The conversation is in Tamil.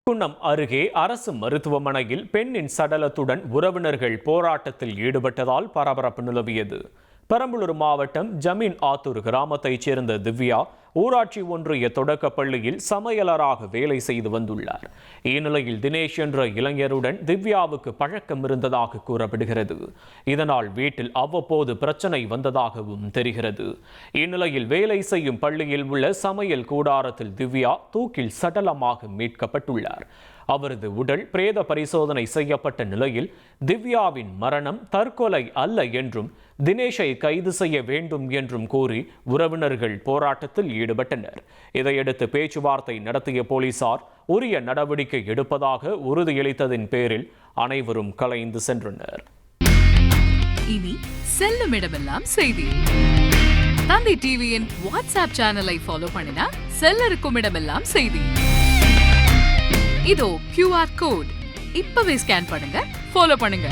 குன்னம் அருகே அரசு மருத்துவமனையில் பெண்ணின் சடலத்துடன் உறவினர்கள் போராட்டத்தில் ஈடுபட்டதால் பரபரப்பு நிலவியது. பெரம்பலூர் மாவட்டம் ஜமீன் ஆத்தூர் கிராமத்தைச் சேர்ந்த திவ்யா ஊராட்சி ஒன்றிய தொடக்கப் பள்ளியில் சமையலராக வேலை செய்து வந்துள்ளார். இந்நிலையில் தினேஷ் என்ற இளைஞருடன் திவ்யாவுக்கு பழக்கம் இருந்ததாக கூறப்படுகிறது. இதனால் வீட்டில் அவ்வப்போது பிரச்சனை வந்ததாகவும் தெரிகிறது. இந்நிலையில் வேலை செய்யும் பள்ளியில் உள்ள சமையல் கூடாரத்தில் திவ்யா தூக்கில் சடலமாக மீட்கப்பட்டுள்ளார். அவரது உடல் பிரேத பரிசோதனை செய்யப்பட்ட நிலையில் திவ்யாவின் மரணம் தற்கொலை அல்ல என்றும் தினேஷை கைது செய்ய வேண்டும் என்றும் கூறி உறவினர்கள் போராட்டத்தில் ஈடுபட்டனர். இதையடுத்து பேச்சுவார்த்தை நடத்திய போலீசார் உரிய நடவடிக்கை எடுப்பதாக உறுதியளித்ததின் பேரில் அனைவரும் கலைந்து சென்றனர். இனி செல்லும் இடமெல்லாம் செய்தி. தந்தை டிவியின் வாட்ஸ்அப் சேனலை ஃபாலோ பண்ணினா செல்ல இருக்கும் இடமெல்லாம் செய்தி. இதோ QR கோட் இப்பவே ஸ்கேன் பண்ணுங்க, ஃபாலோ பண்ணுங்க.